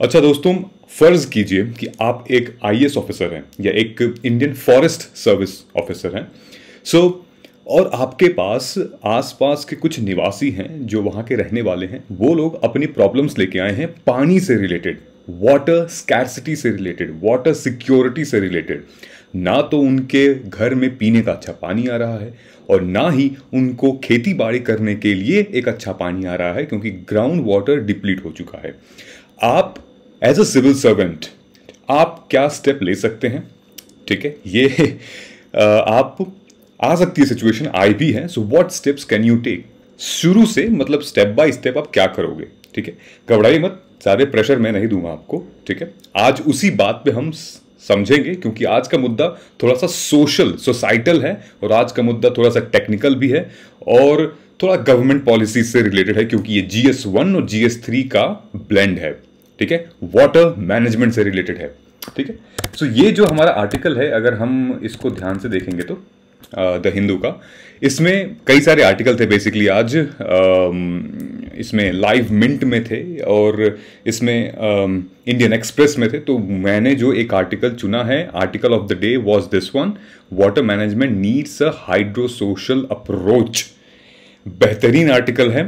अच्छा दोस्तों, फर्ज कीजिए कि आप एक आईएएस ऑफिसर हैं या एक इंडियन फॉरेस्ट सर्विस ऑफिसर हैं। और आपके पास आसपास के कुछ निवासी हैं जो वहाँ के रहने वाले हैं। वो लोग अपनी प्रॉब्लम्स लेके आए हैं पानी से रिलेटेड, वाटर स्कैर्सिटी से रिलेटेड, वाटर सिक्योरिटी से रिलेटेड। ना तो उनके घर में पीने का अच्छा पानी आ रहा है और ना ही उनको खेती बाड़ी करने के लिए एक अच्छा पानी आ रहा है, क्योंकि ग्राउंड वाटर डिप्लीट हो चुका है। आप एज अ सिविल सर्वेंट आप क्या स्टेप ले सकते हैं? ठीक है, ये आप आ सकती है सिचुएशन, आई भी है। So what steps can you take? शुरू से मतलब स्टेप बाय स्टेप आप क्या करोगे? ठीक है, घबराइए मत, सारे प्रेशर मैं नहीं दूंगा आपको। ठीक है, आज उसी बात पे हम समझेंगे, क्योंकि आज का मुद्दा थोड़ा सा सोसाइटल है और आज का मुद्दा थोड़ा सा टेक्निकल भी है और थोड़ा गवर्नमेंट पॉलिसी से रिलेटेड है, क्योंकि ये GS1 और GS3 का ब्लेंड है। ठीक है, वाटर मैनेजमेंट से रिलेटेड है। ठीक है, सो ये जो हमारा आर्टिकल है, अगर हम इसको ध्यान से देखेंगे तो द हिंदू का, इसमें कई सारे आर्टिकल थे बेसिकली आज। इसमें लाइव मिंट में थे और इसमें इंडियन एक्सप्रेस में थे। तो मैंने जो एक आर्टिकल चुना है, article of the day was this one, water management needs a hydro social approach. बेहतरीन आर्टिकल है,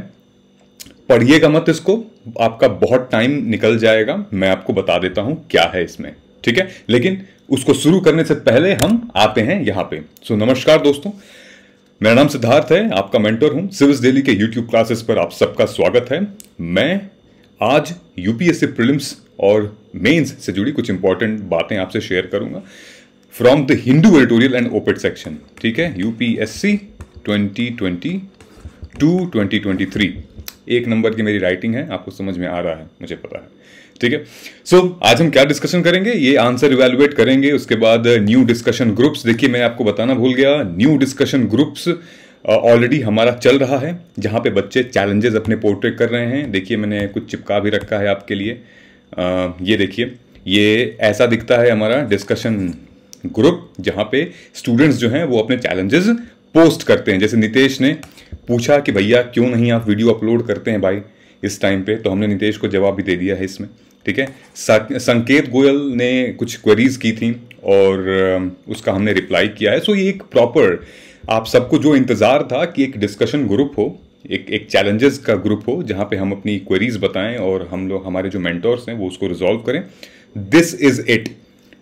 पढ़िएगा मत इसको, आपका बहुत टाइम निकल जाएगा। मैं आपको बता देता हूं क्या है इसमें। ठीक है, लेकिन उसको शुरू करने से पहले हम आते हैं यहां पे। नमस्कार दोस्तों, मेरा नाम सिद्धार्थ है, आपका मेंटर हूं। सिविल्स डेली के यूट्यूब क्लासेस पर आप सबका स्वागत है। मैं आज यूपीएससी प्रीलिम्स और मेंस से जुड़ी कुछ इंपॉर्टेंट बातें आपसे शेयर करूंगा from the Hindu editorial and op-ed section. ठीक है, यूपीएससी 2022-2023 एक नंबर की मेरी राइटिंग है, आपको समझ में आ रहा है, मुझे पता है। ठीक है, सो आज हम क्या डिस्कशन करेंगे, ये आंसर इवैल्यूएट करेंगे। उसके बाद न्यू डिस्कशन ग्रुप्स, देखिए मैं आपको बताना भूल गया, न्यू डिस्कशन ग्रुप्स ऑलरेडी हमारा चल रहा है, जहां पे बच्चे चैलेंजेस अपने पोर्ट्रेट कर रहे हैं। देखिए मैंने कुछ चिपका भी रखा है आपके लिए। ये देखिए, ये ऐसा दिखता है हमारा डिस्कशन ग्रुप, जहां पे स्टूडेंट्स जो हैं वो अपने चैलेंजेस पोस्ट करते हैं। जैसे नितेश ने पूछा कि भैया क्यों नहीं आप वीडियो अपलोड करते हैं भाई इस टाइम पे, तो हमने नितेश को जवाब भी दे दिया है इसमें। ठीक है, संकेत गोयल ने कुछ क्वेरीज की थी और उसका हमने रिप्लाई किया है। सो ये एक प्रॉपर, आप सबको जो इंतजार था कि एक डिस्कशन ग्रुप हो, एक चैलेंजेस का ग्रुप हो, जहां पे हम अपनी क्वेरीज बताएं और हम लोग, हमारे जो मेंटर्स हैं वो उसको रिजॉल्व करें। This is it.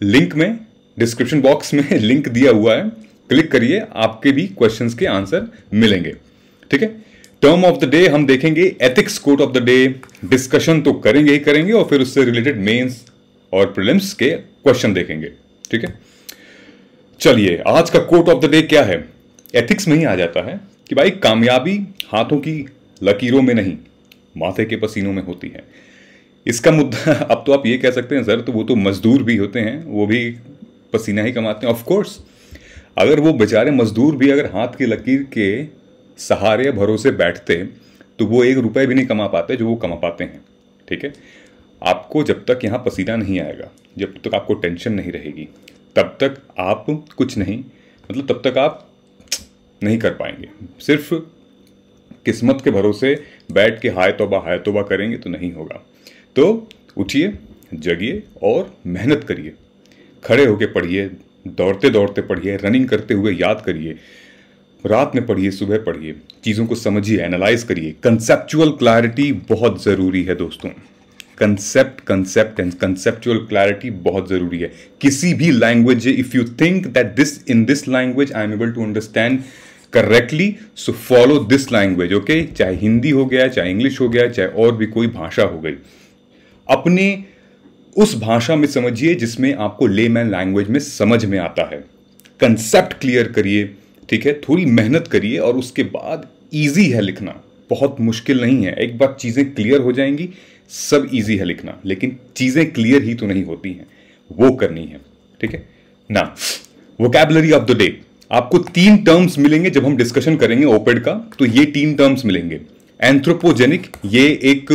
लिंक में, डिस्क्रिप्शन बॉक्स में लिंक दिया हुआ है, क्लिक करिए, आपके भी क्वेश्चंस के आंसर मिलेंगे। ठीक है, टर्म ऑफ द डे हम देखेंगे, ethics quote of the day, discussion तो करेंगे ही करेंगे और फिर उससे रिलेटेड मेंस और प्रीलिम्स के क्वेश्चन देखेंगे। ठीक है, चलिए आज का कोट ऑफ द डे क्या है? एथिक्स में ही आ जाता है कि भाई कामयाबी हाथों की लकीरों में नहीं, माथे के पसीनों में होती है। इसका मुद्दा अब तो आप ये कह सकते हैं सर, तो वो तो मजदूर भी होते हैं, वो भी पसीना ही कमाते हैं। ऑफ कोर्स, अगर वो बेचारे मजदूर भी अगर हाथ की लकीर के सहारे भरोसे बैठते तो वो 1 रुपए भी नहीं कमा पाते जो वो कमा पाते हैं। ठीक है, आपको जब तक यहाँ पसीना नहीं आएगा, जब तक आपको टेंशन नहीं रहेगी, तब तक आप कुछ नहीं, मतलब तब तक आप नहीं कर पाएंगे। सिर्फ किस्मत के भरोसे बैठ के हाय तौबा करेंगे तो नहीं होगा। तो उठिए, जगिए और मेहनत करिए, खड़े होके पढ़िए, दौड़ते दौड़ते पढ़िए, रनिंग करते हुए याद करिए, रात में पढ़िए, सुबह पढ़िए, चीज़ों को समझिए, एनालाइज करिए। कंसेप्चुअल क्लैरिटी बहुत ज़रूरी है दोस्तों। कंसेप्ट एंड कंसेप्चुअल क्लैरिटी बहुत ज़रूरी है किसी भी language. If you think that in this language I am able to understand correctly, so follow this language. Okay, चाहे हिंदी हो गया, चाहे इंग्लिश हो गया, चाहे और भी कोई भाषा हो गई, अपने उस भाषा में समझिए जिसमें आपको लेमैन लैंग्वेज में समझ में आता है। कंसेप्ट क्लियर करिए, ठीक है, थोड़ी मेहनत करिए और उसके बाद इजी है लिखना, बहुत मुश्किल नहीं है। एक बार चीज़ें क्लियर हो जाएंगी, सब इजी है लिखना, लेकिन चीज़ें क्लियर ही तो नहीं होती हैं, वो करनी है। ठीक है ना, वोकैबुलरी ऑफ द डे, आपको 3 टर्म्स मिलेंगे जब हम डिस्कशन करेंगे ओपेड का, तो ये 3 टर्म्स मिलेंगे। एंथ्रोपोजेनिक, ये एक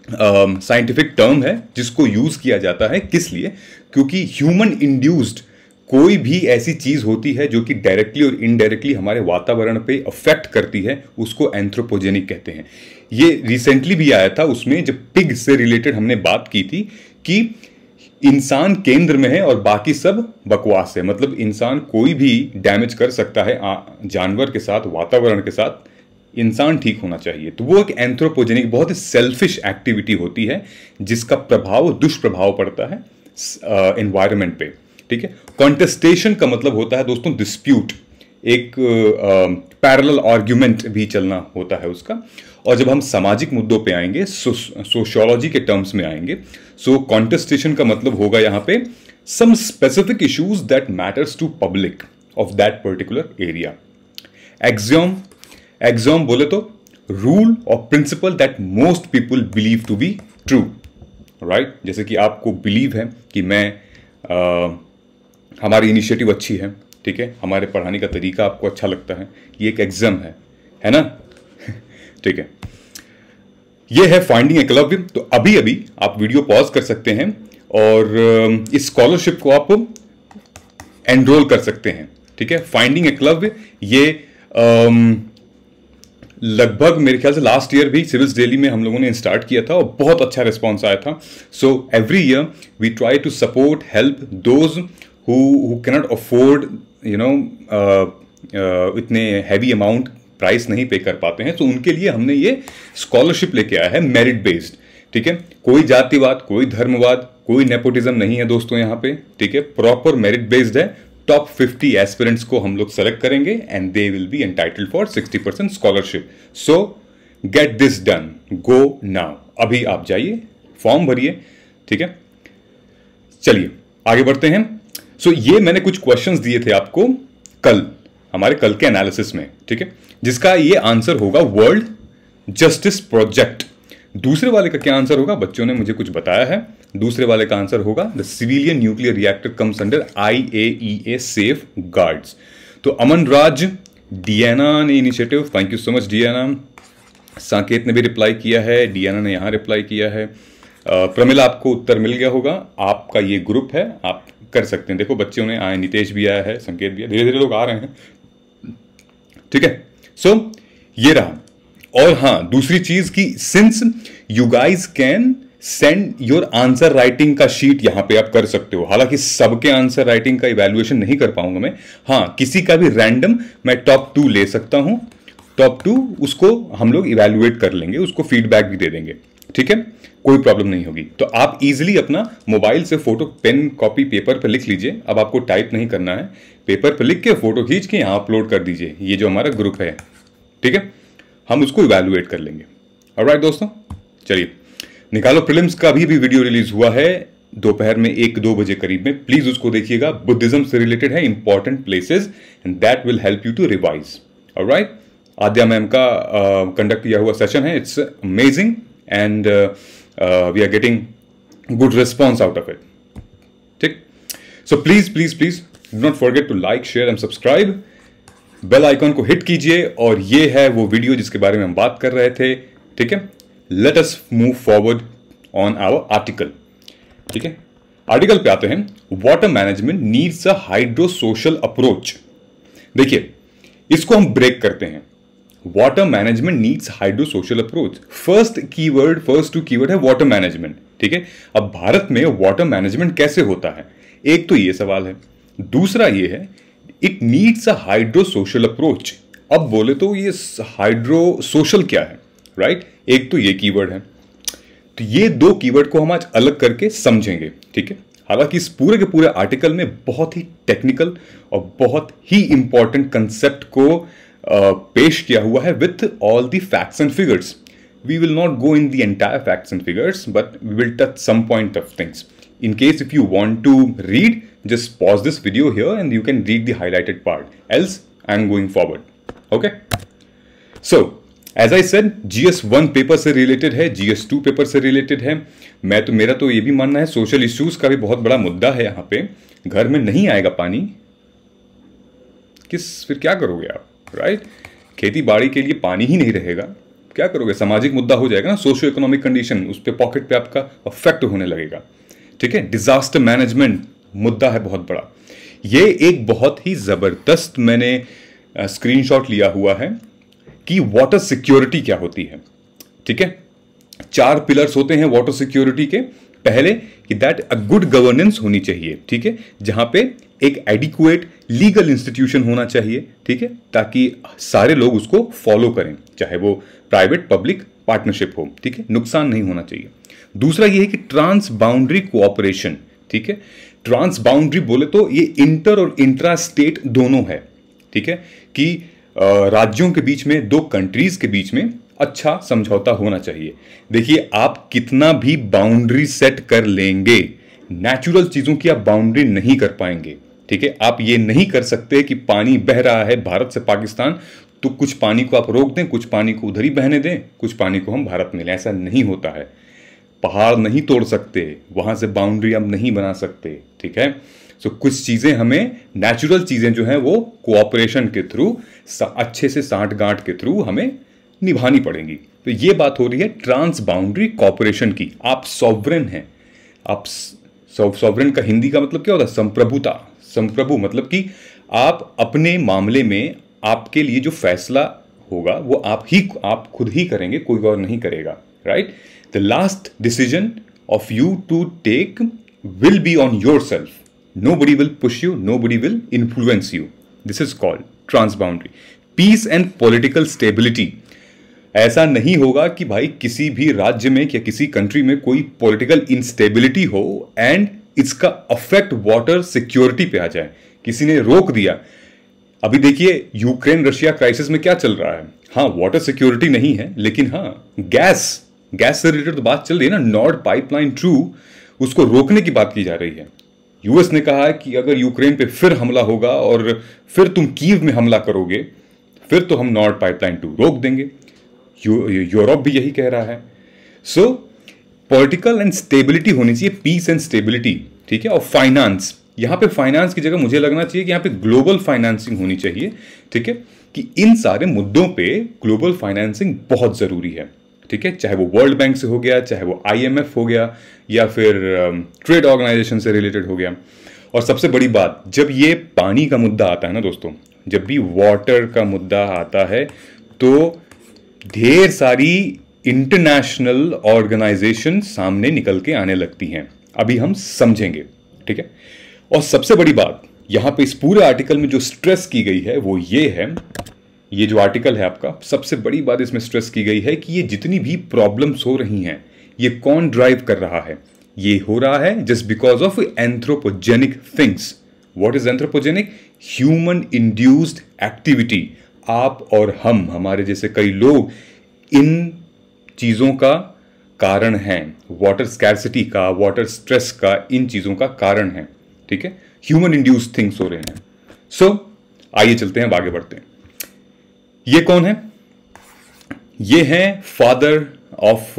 साइंटिफिक टर्म है जिसको यूज किया जाता है, किस लिए? क्योंकि ह्यूमन इंड्यूस्ड कोई भी ऐसी चीज होती है जो कि डायरेक्टली और इनडायरेक्टली हमारे वातावरण पे अफेक्ट करती है, उसको एंथ्रोपोजेनिक कहते हैं। ये रिसेंटली भी आया था, उसमें जब पिग से रिलेटेड हमने बात की थी कि इंसान केंद्र में है और बाकी सब बकवास है। मतलब इंसान कोई भी डैमेज कर सकता है जानवर के साथ, वातावरण के साथ, इंसान ठीक होना चाहिए। तो वो एक एंथ्रोपोजेनिक, बहुत ही सेल्फिश एक्टिविटी होती है जिसका प्रभाव, दुष्प्रभाव पड़ता है एनवायरनमेंट पे। ठीक है। कॉन्टेस्टेशन का मतलब होता है दोस्तों डिस्प्यूट, एक पैरेलल आर्ग्यूमेंट भी चलना होता है उसका। और जब हम सामाजिक मुद्दों पे आएंगे, सोशियोलॉजी के टर्म्स में आएंगे, सो कॉन्टेस्टेशन का मतलब होगा यहां पे some specific issues that matters to public of that particular area. Axiom बोले तो रूल और principle that most people believe to be true, right. जैसे कि आपको बिलीव है कि हमारी इनिशिएटिव अच्छी है, ठीक है, हमारे पढ़ाने का तरीका आपको अच्छा लगता है, ये एक एग्जाम है ना। ठीक है, ये है फाइंडिंग एकलव्य। तो अभी अभी आप वीडियो पॉज कर सकते हैं और इस स्कॉलरशिप को आप एनरोल कर सकते हैं। ठीक है, फाइंडिंग एकलव्य ये लगभग मेरे ख्याल से लास्ट ईयर भी सिविल्स डेली में हम लोगों ने स्टार्ट किया था और बहुत अच्छा रिस्पॉन्स आया था। So every year we try to support, help those who cannot afford इतने हैवी अमाउंट प्राइस नहीं पे कर पाते हैं। तो उनके लिए हमने ये स्कॉलरशिप लेके आया है, मेरिट बेस्ड। ठीक है, कोई जातिवाद, कोई धर्मवाद, कोई नेपोटिज्म नहीं है दोस्तों यहाँ पे। ठीक है, प्रॉपर मेरिट बेस्ड है। टॉप 50 एस्पिरेंट्स को हम लोग सेलेक्ट करेंगे and they will be entitled for 60% scholarship. So get this done, go now. अभी आप जाइए, फॉर्म भरिए। ठीक है, चलिए आगे बढ़ते हैं। सो ये मैंने कुछ क्वेश्चंस दिए थे आपको कल, हमारे कल के एनालिसिस में। ठीक है, जिसका ये आंसर होगा वर्ल्ड जस्टिस प्रोजेक्ट। दूसरे वाले का क्या आंसर होगा, बच्चों ने मुझे कुछ बताया है। दूसरे वाले का आंसर होगा the civilian nuclear reactor comes under IAEA safe guards. तो अमन राज, डियाना ने initiative, thank you so much Diana. Saket ने भी रिप्लाई किया है, डियाना ने यहां रिप्लाई किया है। प्रमिला, आपको उत्तर मिल गया होगा, आपका ये ग्रुप है, आप कर सकते हैं। देखो बच्चों ने आए, नितेश भी आया है, संकेत भी आया, धीरे धीरे लोग आ रहे हैं। ठीक है, सो ये रहा। और हाँ, दूसरी चीज की since you guys can send your answer writing का शीट यहां पे आप कर सकते हो। हालांकि सबके आंसर राइटिंग का इवैल्यूएशन नहीं कर पाऊंगा मैं, हाँ किसी का भी रैंडम मैं टॉप 2 ले सकता हूं। टॉप 2 उसको हम लोग इवैल्यूएट कर लेंगे, उसको फीडबैक भी दे देंगे। ठीक है, कोई प्रॉब्लम नहीं होगी। तो आप इजीली अपना मोबाइल से फोटो, पेन, कॉपी, पेपर पर लिख लीजिए। अब आपको टाइप नहीं करना है, पेपर पर लिख के फोटो खींच के यहाँ अपलोड कर दीजिए। ये जो हमारा ग्रुप है, ठीक है, हम उसको इवैल्यूएट कर लेंगे। ऑलराइट दोस्तों, चलिए निकालो प्रीलिम्स का भी वीडियो रिलीज हुआ है दोपहर में 1-2 बजे करीब में, प्लीज उसको देखिएगा। बुद्धिज्म से रिलेटेड है, important places, and that will help you to revise. Alright, Aadya ma'am का कंडक्ट किया हुआ सेशन है, it's amazing and we are getting good response out of it. ठीक, so please do not forget to like, share and subscribe. Bell icon को hit कीजिए। और ये है वो वीडियो जिसके बारे में हम बात कर रहे थे। ठीक है, let us move forward on our article. ठीक है, आर्टिकल पे आते हैं। Water management needs a hydrosocial approach. देखिए, इसको हम ब्रेक करते हैं। Water management needs hydrosocial approach. First two keyword है वाटर मैनेजमेंट। ठीक है, अब भारत में वाटर मैनेजमेंट कैसे होता है, एक तो ये सवाल है। दूसरा ये है it needs a hydrosocial approach. अब बोले तो ये हाइड्रोसोशल क्या है, राइट? एक तो ये कीवर्ड है। तो ये 2 कीवर्ड को हम आज अलग करके समझेंगे। ठीक है, हालांकि इस पूरे के पूरे आर्टिकल में बहुत ही टेक्निकल और बहुत ही इंपॉर्टेंट कंसेप्ट को पेश किया हुआ है with all the facts and figures. We will not go in the entire facts and figures, but we will touch some point of things. In case if you want to read, just pause this video here and you can read the highlighted part. Else, I am going forward. Okay? So, as I said, GS1 paper से related है, GS2 paper से related है। मेरा तो ये भी मानना है सोशल इश्यूज का भी बहुत बड़ा मुद्दा है यहाँ पे। घर में नहीं आएगा पानी, फिर क्या करोगे आप, राइट? खेती बाड़ी के लिए पानी ही नहीं रहेगा, क्या करोगे? सामाजिक मुद्दा हो जाएगा ना, सोशियो इकोनॉमिक कंडीशन, उस पर पॉकेट पे आपका अफेक्ट होने लगेगा। ठीक है, डिजास्टर मैनेजमेंट मुद्दा है बहुत बड़ा। ये एक बहुत ही जबरदस्त मैंने स्क्रीनशॉट लिया हुआ है कि वाटर सिक्योरिटी क्या होती है। ठीक है, 4 पिलर्स होते हैं वाटर सिक्योरिटी के। पहले कि दैट अ गुड गवर्नेंस होनी चाहिए, ठीक है, जहां पे एक एडिक्वेट लीगल इंस्टीट्यूशन होना चाहिए, ठीक है, ताकि सारे लोग उसको फॉलो करें, चाहे वो प्राइवेट पब्लिक पार्टनरशिप हो, ठीक है, नुकसान नहीं होना चाहिए। दूसरा ये है कि ट्रांस बाउंड्री कोऑपरेशन, ठीक है, ट्रांस बाउंड्री बोले तो ये इंटर और इंट्रा स्टेट दोनों है, ठीक है, कि राज्यों के बीच में, 2 कंट्रीज के बीच में अच्छा समझौता होना चाहिए। देखिए, आप कितना भी बाउंड्री सेट कर लेंगे, नेचुरल चीजों की आप बाउंड्री नहीं कर पाएंगे, ठीक है। आप ये नहीं कर सकते कि पानी बह रहा है भारत से पाकिस्तान, तो कुछ पानी को आप रोक दें, कुछ पानी को उधर ही बहने दें, कुछ पानी को हम भारत में लें, ऐसा नहीं होता है। पहाड़ नहीं तोड़ सकते, वहां से बाउंड्री हम नहीं बना सकते, ठीक है। सो कुछ चीजें हमें, नेचुरल चीजें जो हैं वो कोऑपरेशन के थ्रू, अच्छे से साठ गांठ के थ्रू हमें निभानी पड़ेंगी। तो ये बात हो रही है ट्रांस बाउंड्री कोऑपरेशन की। आप सॉवरेन हैं, आप सॉवरेन का हिंदी का मतलब क्या होता है? संप्रभुता। संप्रभु मतलब कि आप अपने मामले में, आपके लिए जो फैसला होगा वो आप खुद ही करेंगे, कोई और नहीं करेगा, right. The last decision of you to take will be on your self, nobody will push you, nobody will influence you. This is called transboundary. Peace and political stability. ऐसा नहीं होगा कि भाई किसी भी राज्य में या किसी कंट्री में कोई पॉलिटिकल इंस्टेबिलिटी हो एंड इसका अफेक्ट वाटर सिक्योरिटी पे आ जाए। किसी ने रोक दिया। अभी देखिए यूक्रेन रशिया क्राइसिस में क्या चल रहा है। हाँ, वाटर सिक्योरिटी नहीं है, लेकिन हाँ, गैस से रिलेटेड तो बात चल रही है ना। नॉर्ड पाइपलाइन ट्रू, उसको रोकने की बात की जा रही है। यूएस ने कहा है कि अगर यूक्रेन पे फिर हमला होगा और फिर तुम कीव में हमला करोगे, फिर तो हम नॉर्ड पाइपलाइन 2 रोक देंगे। यूरोप भी यही कह रहा है। सो पॉलिटिकल एंड स्टेबिलिटी होनी चाहिए, पीस एंड स्टेबिलिटी, ठीक है। और फाइनेंस, यहां पे फाइनेंस की जगह मुझे लगना चाहिए कि यहां पे ग्लोबल फाइनेंसिंग होनी चाहिए, ठीक है, कि इन सारे मुद्दों पे ग्लोबल फाइनेंसिंग बहुत जरूरी है, ठीक है। चाहे वो वर्ल्ड बैंक से हो गया, चाहे वो IMF हो गया, या फिर ट्रेड ऑर्गेनाइजेशन से रिलेटेड हो गया। और सबसे बड़ी बात, जब ये पानी का मुद्दा आता है ना दोस्तों, जब भी वाटर का मुद्दा आता है तो ढेर सारी इंटरनेशनल ऑर्गेनाइजेशन सामने निकल के आने लगती हैं। अभी हम समझेंगे, ठीक है। और सबसे बड़ी बात यहां पे इस पूरे आर्टिकल में जो स्ट्रेस की गई है वो ये है, ये जो आर्टिकल है आपका, सबसे बड़ी बात इसमें स्ट्रेस की गई है कि ये जितनी भी प्रॉब्लम्स हो रही हैं, ये कौन ड्राइव कर रहा है? ये हो रहा है just because of anthropogenic things. What is anthropogenic? Human induced activity. आप और हम, हमारे जैसे कई लोग इन चीजों का कारण हैं। वाटर स्कैर्सिटी का, वाटर स्ट्रेस का, इन चीजों का कारण है, ठीक है। ह्यूमन इंड्यूस्ड थिंग्स हो रहे हैं। सो आइए चलते हैं, आगे बढ़ते हैं। ये कौन है? ये है फादर ऑफ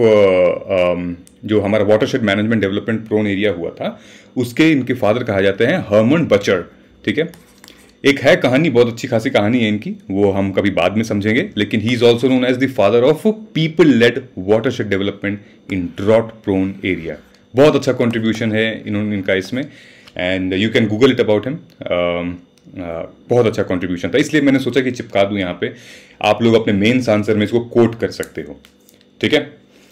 जो हमारा watershed management development prone area हुआ था, उसके इनके फादर कहा जाते हैं हर्मन बचर, ठीक है। एक है कहानी, बहुत अच्छी खासी कहानी है इनकी, वो हम कभी बाद में समझेंगे, लेकिन he is also known as the father of people led watershed development in drought prone area. बहुत अच्छा कॉन्ट्रीब्यूशन है इनका इसमें, and you can Google it about him. बहुत अच्छा कॉन्ट्रीब्यूशन था, इसलिए मैंने सोचा कि चिपका दूं यहाँ पे, आप लोग अपने मेंस आंसर में इसको कोट कर सकते हो, ठीक है।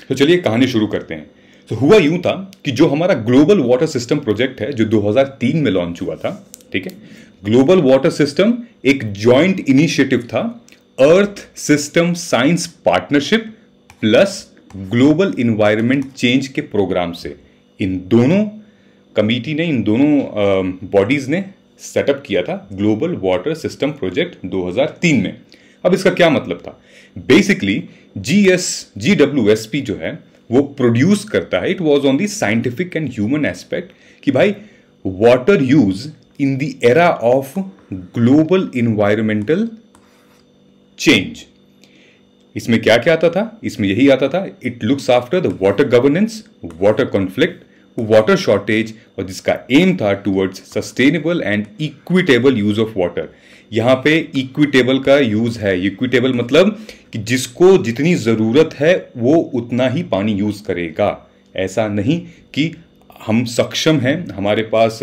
तो चलिए कहानी शुरू करते हैं। तो हुआ यूं था कि जो हमारा ग्लोबल वाटर सिस्टम प्रोजेक्ट है, जो 2003 में लॉन्च हुआ था, ठीक है। ग्लोबल वाटर सिस्टम एक जॉइंट इनिशिएटिव था, earth system science partnership plus global environment change के प्रोग्राम से। इन दोनों कमिटी ने, इन दोनों बॉडीज ने सेटअप किया था ग्लोबल वाटर सिस्टम प्रोजेक्ट 2003 में। अब इसका क्या मतलब था? बेसिकली GWSP जो है वो प्रोड्यूस करता है, it was on the scientific and human aspect, कि भाई water use in the era of global environmental change. इसमें क्या क्या आता था? इसमें यही आता था, it looks after the water governance, water conflict, water shortage, और जिसका एम था towards sustainable and equitable use of water. यहां पे इक्विटेबल का यूज है। इक्विटेबल मतलब कि जिसको जितनी जरूरत है वो उतना ही पानी यूज करेगा। ऐसा नहीं कि हम सक्षम हैं, हमारे पास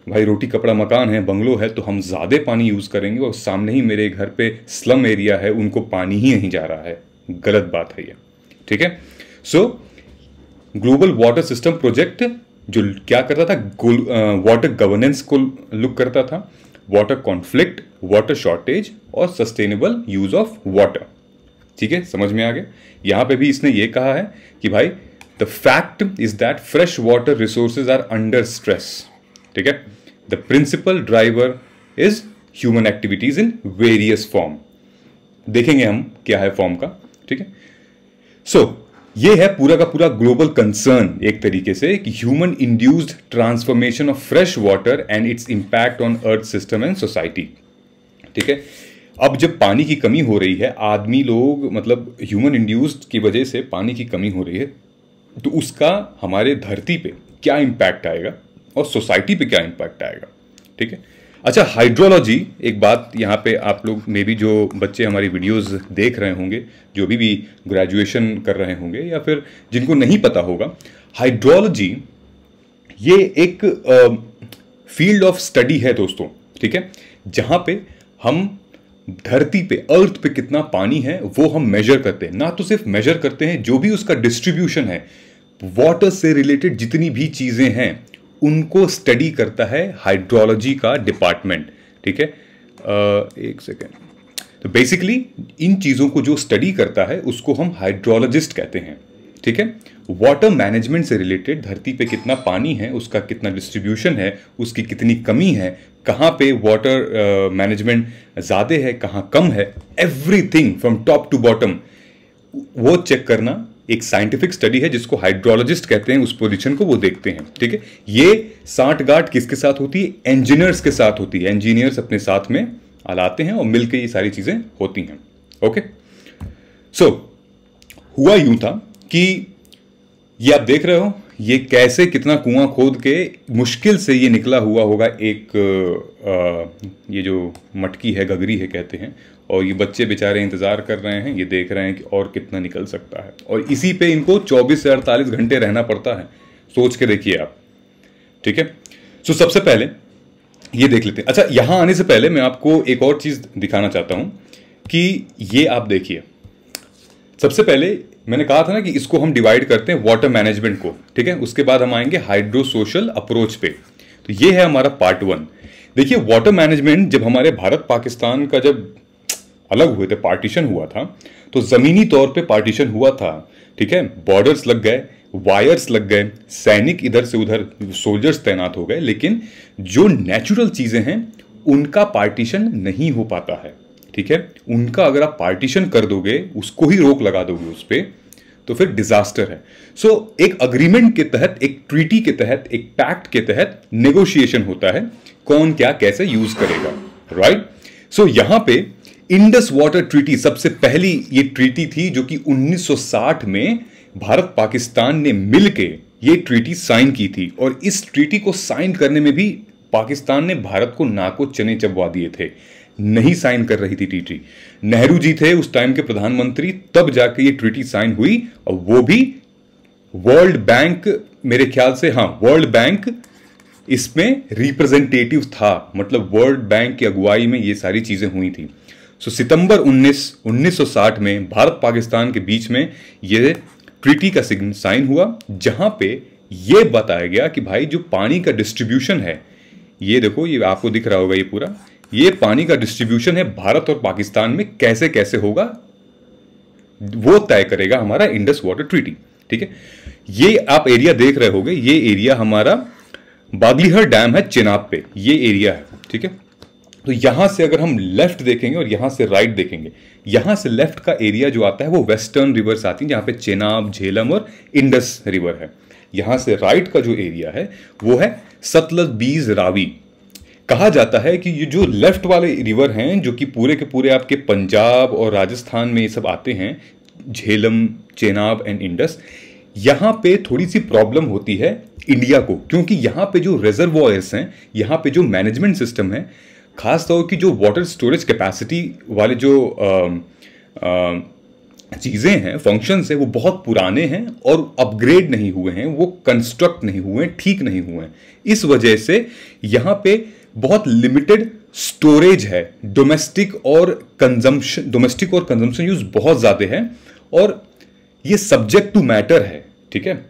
भाई रोटी कपड़ा मकान है, बंगलो है, तो हम ज़्यादा पानी यूज़ करेंगे और सामने ही मेरे घर पे स्लम एरिया है, उनको पानी ही नहीं जा रहा है। गलत बात है ये, ठीक है। सो ग्लोबल वाटर सिस्टम प्रोजेक्ट जो क्या करता था, वाटर गवर्नेंस को लुक करता था, वाटर कॉन्फ्लिक्ट, वाटर शॉर्टेज और सस्टेनेबल यूज ऑफ वाटर। ठीक है, समझ में आ गया। यहां पे भी इसने ये कहा है कि भाई the fact is that fresh water resources are under stress. ठीक है, the principal driver is human activities in various form. देखेंगे हम क्या है फॉर्म का। ठीक है, सो ये है पूरा का पूरा ग्लोबल कंसर्न एक तरीके से कि human induced transformation of fresh water and it's impact on earth system and society. ठीक है, अब जब पानी की कमी हो रही है, आदमी लोग मतलब ह्यूमन इंड्यूस्ड की वजह से पानी की कमी हो रही है, तो उसका हमारे धरती पे क्या इंपैक्ट आएगा और सोसाइटी पे क्या इंपैक्ट आएगा। ठीक है, अच्छा हाइड्रोलॉजी, एक बात यहाँ पे आप लोग में भी जो बच्चे हमारी वीडियोस देख रहे होंगे, जो भी ग्रेजुएशन कर रहे होंगे या फिर जिनको नहीं पता होगा, हाइड्रोलॉजी ये एक फील्ड ऑफ स्टडी है दोस्तों। ठीक है, जहाँ पे हम धरती पे अर्थ पे कितना पानी है वो हम मेजर करते हैं। ना तो सिर्फ मेजर करते हैं, जो भी उसका डिस्ट्रीब्यूशन है, वाटर से रिलेटेड जितनी भी चीज़ें हैं उनको स्टडी करता है हाइड्रोलॉजी का डिपार्टमेंट। ठीक है, एक सेकेंड। तो बेसिकली इन चीज़ों को जो स्टडी करता है उसको हम हाइड्रोलॉजिस्ट कहते हैं। ठीक है, वाटर मैनेजमेंट से रिलेटेड धरती पे कितना पानी है, उसका कितना डिस्ट्रीब्यूशन है, उसकी कितनी कमी है, कहाँ पे वाटर मैनेजमेंट ज़्यादा है, कहाँ कम है, everything from top to bottom वो चेक करना एक साइंटिफिक स्टडी है जिसको हाइड्रोलॉजिस्ट कहते हैं। उस पोजीशन को वो देखते हैं। ठीक है, ये सांठगांठ किसके साथ होती है? इंजीनियर्स के साथ होती है। इंजीनियर्स अपने साथ में लाते हैं और मिलकर ये सारी चीजें होती हैं। ओके, सो हुआ यूं था कि ये आप देख रहे हो, ये कैसे कितना कुआं खोद के मुश्किल से ये निकला हुआ होगा एक ये जो मटकी है, गगरी है कहते हैं, और ये बच्चे बेचारे इंतजार कर रहे हैं, ये देख रहे हैं कि और कितना निकल सकता है, और इसी पे इनको 24 से 48 घंटे रहना पड़ता है। सोच के देखिए आप। ठीक है, सो सबसे पहले ये देख लेते हैं। अच्छा, यहां आने से पहले मैं आपको एक और चीज दिखाना चाहता हूं कि ये आप देखिए। सबसे पहले मैंने कहा था ना कि इसको हम डिवाइड करते हैं वाटर मैनेजमेंट को। ठीक है, उसके बाद हम आएंगे हाइड्रो सोशल अप्रोच पे। तो ये है हमारा पार्ट 1। देखिए, वाटर मैनेजमेंट जब हमारे भारत पाकिस्तान का जब अलग हुए थे, पार्टीशन हुआ था, तो जमीनी तौर पे पार्टीशन हुआ था। ठीक है, बॉर्डर्स लग गए, वायर्स लग गए, सैनिक इधर से उधर सोल्जर्स तैनात हो गए, लेकिन जो नेचुरल चीजें हैं उनका पार्टीशन नहीं हो पाता है। ठीक है, उनका अगर आप पार्टीशन कर दोगे, उसको ही रोक लगा दोगे उस पर, तो फिर डिजास्टर है। सो एक अग्रीमेंट के तहत, एक ट्रीटी के तहत, एक पैक्ट के तहत नेगोशिएशन होता है, कौन क्या कैसे यूज करेगा। राइट, सो यहां पे इंडस वाटर ट्रीटी सबसे पहली ये ट्रीटी थी जो कि 1960 में भारत पाकिस्तान ने मिलके ये ट्रीटी साइन की थी। और इस ट्रीटी को साइन करने में भी पाकिस्तान ने भारत को नाको चने चबवा दिए थे, नहीं साइन कर रही थी ट्रीटी। नेहरू जी थे उस टाइम के प्रधानमंत्री, तब जाके ये ट्रीटी साइन हुई, और वो भी वर्ल्ड बैंक, मेरे ख्याल से हाँ वर्ल्ड बैंक इसमें रिप्रेजेंटेटिव था, मतलब वर्ल्ड बैंक की अगुवाई में ये सारी चीजें हुई थी। सो सितंबर 1960 में भारत पाकिस्तान के बीच में ये ट्रीटी का साइन हुआ, जहां पे ये बताया गया कि भाई जो पानी का डिस्ट्रीब्यूशन है, ये देखो, ये आपको दिख रहा होगा, ये पूरा ये पानी का डिस्ट्रीब्यूशन है भारत और पाकिस्तान में कैसे कैसे होगा, वो तय करेगा हमारा इंडस वाटर ट्रीटी। ठीक है, ये आप एरिया देख रहे होगे, ये एरिया हमारा बागलीहर डैम है चेनाब पे, ये एरिया है। ठीक है, तो यहां से अगर हम लेफ्ट देखेंगे और यहां से राइट देखेंगे, यहां से लेफ्ट का एरिया जो आता है वो वेस्टर्न रिवर्स आती है, जहां पे चेनाब, झेलम और इंडस रिवर है। यहां से राइट का जो एरिया है वो है सतलज, बीज, रावी। कहा जाता है कि ये जो लेफ्ट वाले रिवर हैं, जो कि पूरे के पूरे आपके पंजाब और राजस्थान में ये सब आते हैं, झेलम, चेनाब एंड इंडस, यहां पे थोड़ी सी प्रॉब्लम होती है इंडिया को, क्योंकि यहां पे जो रिजर्वॉयर्स हैं, यहां पे जो मैनेजमेंट सिस्टम है, खासतौर की जो वाटर स्टोरेज कैपेसिटी वाले जो चीज़ें हैं, फंक्शंस हैं, वो बहुत पुराने हैं और अपग्रेड नहीं हुए हैं, वो कंस्ट्रक्ट नहीं हुए हैं, ठीक नहीं हुए हैं। इस वजह से यहाँ पे बहुत लिमिटेड स्टोरेज है, डोमेस्टिक और कंजम्पशन यूज बहुत ज़्यादा है, और ये सब्जेक्ट टू मैटर है, ठीक है।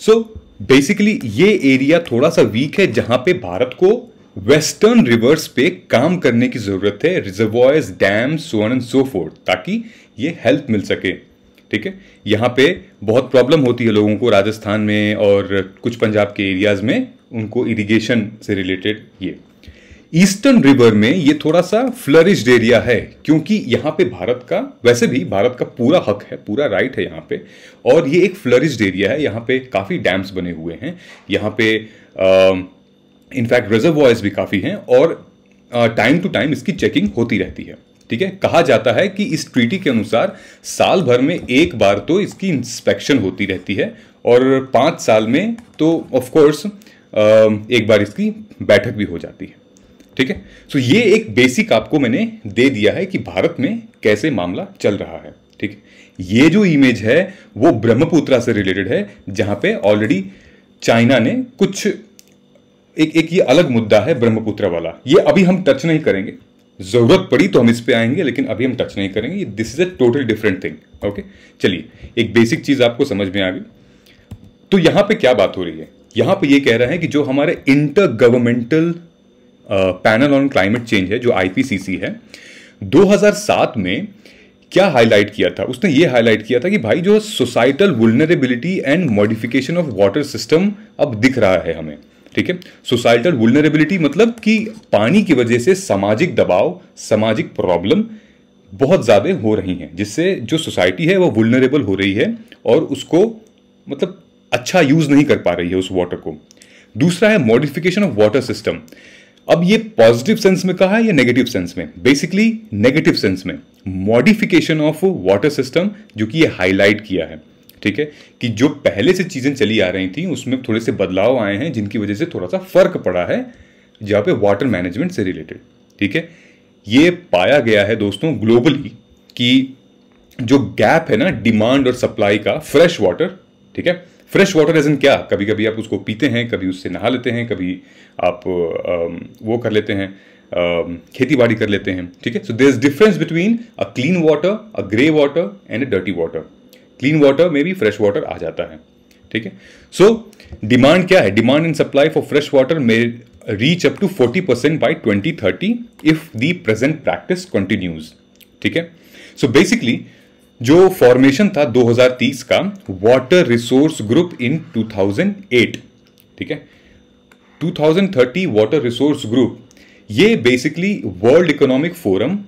सो बेसिकली ये एरिया थोड़ा सा वीक है, जहां पे भारत को वेस्टर्न रिवर्स पे काम करने की जरूरत है, reservoirs, dams, so on and so fourth, ताकि ये हेल्प मिल सके, ठीक है। यहां पे बहुत प्रॉब्लम होती है लोगों को, राजस्थान में और कुछ पंजाब के एरियाज में, उनको इरिगेशन से रिलेटेड। ये ईस्टर्न रिवर में ये थोड़ा सा फ्लरिश्ड एरिया है, क्योंकि यहाँ पे भारत का, वैसे भी भारत का पूरा हक है, पूरा राइट है यहाँ पे, और ये एक फ्लरिश्ड एरिया है। यहाँ पे काफ़ी डैम्स बने हुए हैं, यहाँ पे इनफैक्ट रिजर्वॉयर्स भी काफ़ी हैं, और टाइम टू टाइम इसकी चेकिंग होती रहती है, ठीक है। कहा जाता है कि इस ट्रीटी के अनुसार साल भर में एक बार तो इसकी इंस्पेक्शन होती रहती है, और 5 साल में तो ऑफकोर्स एक बार इसकी बैठक भी हो जाती है, ठीक है। सो ये एक बेसिक आपको मैंने दे दिया है कि भारत में कैसे मामला चल रहा है, ठीक है। ये जो इमेज है वो ब्रह्मपुत्रा से रिलेटेड है, जहां पे ऑलरेडी चाइना ने कुछ एक ये अलग मुद्दा है ब्रह्मपुत्रा वाला, ये अभी हम टच नहीं करेंगे, जरूरत पड़ी तो हम इस पे आएंगे, लेकिन अभी हम टच नहीं करेंगे। This is a total different thing, okay. चलिए, एक बेसिक चीज आपको समझ में आ गई। तो यहां पे क्या बात हो रही है, यहां पे ये कह रहा है कि जो हमारे inter governmental panel on climate change है, जो आईपीसीसी है, 2007 में क्या हाईलाइट किया था, उसने ये हाईलाइट किया था कि भाई जो societal vulnerability and modification of water system अब दिख रहा है हमें, ठीक है। सोसाइटल वुल्नरेबिलिटी मतलब कि पानी की वजह से सामाजिक दबाव, सामाजिक प्रॉब्लम बहुत ज़्यादा हो रही हैं, जिससे जो सोसाइटी है वो वुल्नरेबल हो रही है और उसको मतलब अच्छा यूज नहीं कर पा रही है उस वाटर को। दूसरा है मॉडिफिकेशन ऑफ वाटर सिस्टम। अब ये पॉजिटिव सेंस में कहा है या नेगेटिव सेंस में? बेसिकली नेगेटिव सेंस में, मॉडिफिकेशन ऑफ वाटर सिस्टम, जो कि ये हाईलाइट किया है, ठीक है, कि जो पहले से चीजें चली आ रही थी उसमें थोड़े से बदलाव आए हैं, जिनकी वजह से थोड़ा सा फर्क पड़ा है जहां पे वाटर मैनेजमेंट से रिलेटेड, ठीक है। ये पाया गया है दोस्तों ग्लोबली कि जो गैप है ना डिमांड और सप्लाई का, फ्रेश वाटर, ठीक है, फ्रेश वाटर एज इन क्या, कभी कभी आप उसको पीते हैं, कभी उससे नहा लेते हैं, कभी आप वो कर लेते हैं, खेती बाड़ी कर लेते हैं, ठीक है। So there is difference between a clean water, a grey water and a dirty water. Clean water में भी फ्रेश वाटर आ जाता है, ठीक है। सो डिमांड क्या है, demand and supply for fresh water में reach up to 40% by 2030 if the present practice continues, ठीक है। सो बेसिकली जो फॉर्मेशन था 2030 का वाटर रिसोर्स ग्रुप इन 2008, ठीक है, 2030 वाटर रिसोर्स ग्रुप, ये बेसिकली वर्ल्ड इकोनॉमिक फोरम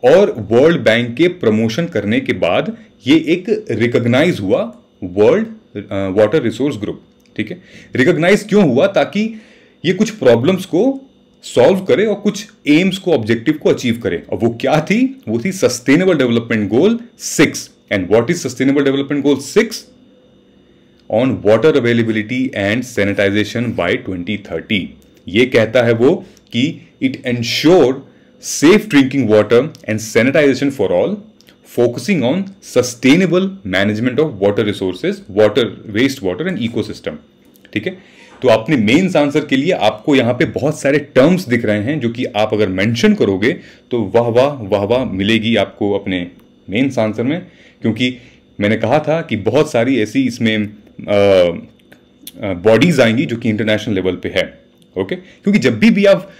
और वर्ल्ड बैंक के प्रमोशन करने के बाद ये एक रिकॉग्नाइज हुआ वर्ल्ड वाटर रिसोर्स ग्रुप, ठीक है। रिकॉग्नाइज क्यों हुआ? ताकि ये कुछ प्रॉब्लम्स को सॉल्व करे और कुछ एम्स को, ऑब्जेक्टिव को अचीव करे। और वो क्या थी? वो थी sustainable development goal 6। And what is sustainable development goal 6? On water availability and sanitization by 2030। ये कहता है वो कि it ensure safe drinking water and sanitization for all, focusing on sustainable management of water resources, water, waste water and ecosystem, ठीक है। तो अपने mains answer के लिए आपको यहां पे बहुत सारे टर्म्स दिख रहे हैं, जो कि आप अगर मेंशन करोगे तो वाह वाह वाह वाह मिलेगी आपको अपने मेंस आंसर में, क्योंकि मैंने कहा था कि बहुत सारी ऐसी इसमें बॉडीज आएंगी जो कि इंटरनेशनल लेवल पे है, ओके। क्योंकि जब भी आप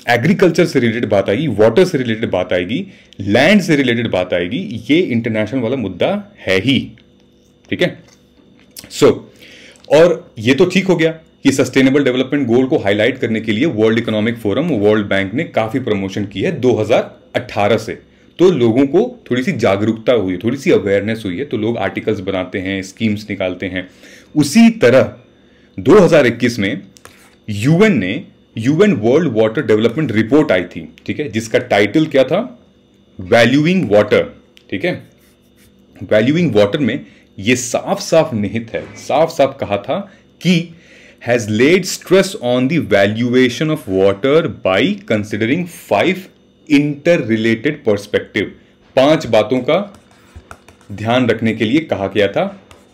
एग्रीकल्चर से रिलेटेड बात आएगी, वाटर से रिलेटेड बात आएगी, लैंड से रिलेटेड बात आएगी, ये इंटरनेशनल वाला मुद्दा है ही, ठीक है। सो और ये तो ठीक हो गया कि सस्टेनेबल डेवलपमेंट गोल को हाईलाइट करने के लिए world economic forum, world bank ने काफी प्रमोशन की है 2018 से। तो लोगों को थोड़ी सी जागरूकता हुई है, थोड़ी सी अवेयरनेस हुई है, तो लोग आर्टिकल्स बनाते हैं, स्कीम्स निकालते हैं। उसी तरह 2021 में UN World Water Development Report आई थी, ठीक है, जिसका टाइटल क्या था? वैल्यूइंग वाटर, ठीक है। वैल्यूइंग वाटर में ये साफ साफ निहित है, साफ साफ कहा था कि has lead stress on the valuation of water by considering 5 inter related perspective. 5 बातों का ध्यान रखने के लिए कहा गया था।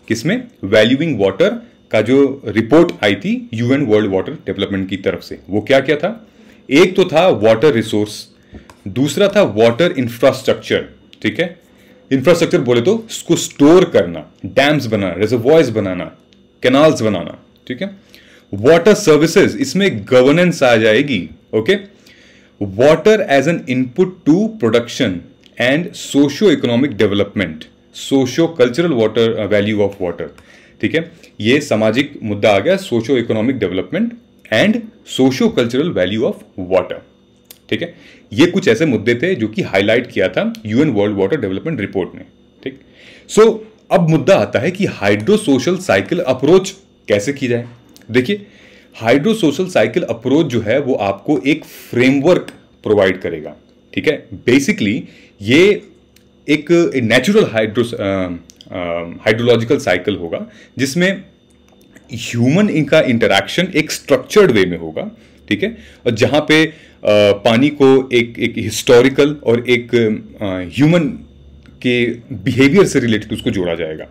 किसमें? वैल्यूइंग वाटर का जो रिपोर्ट आई थी यूएन वर्ल्ड वाटर डेवलपमेंट की तरफ से। वो क्या क्या था? एक तो था वाटर रिसोर्स, दूसरा था वाटर इंफ्रास्ट्रक्चर। ठीक है, इंफ्रास्ट्रक्चर बोले तो उसको स्टोर करना, डैम्स बनाना, रिजर्वॉयर्स बनाना, कैनाल्स बनाना। ठीक है, वाटर सर्विसेज, इसमें गवर्नेंस आ जाएगी। Okay, water as an input to production and socio economic development, socio cultural water value of water. ठीक है, ये सामाजिक मुद्दा आ गया, socio economic development and socio cultural value of water. ठीक है, ये कुछ ऐसे मुद्दे थे जो कि हाईलाइट किया था UN World Water Development report ने। ठीक, सो अब मुद्दा आता है कि हाइड्रो सोशल साइकिल अप्रोच कैसे की जाए। देखिए, हाइड्रो सोशल साइकिल अप्रोच जो है वो आपको एक फ्रेमवर्क प्रोवाइड करेगा। ठीक है, बेसिकली ये एक नेचुरल हाइड्रोलॉजिकल साइकिल होगा जिसमें ह्यूमन इनका इंटरैक्शन एक स्ट्रक्चर्ड वे में होगा। ठीक है, और जहां पे पानी को एक हिस्टोरिकल और एक ह्यूमन के बिहेवियर से रिलेटेड उसको जोड़ा जाएगा।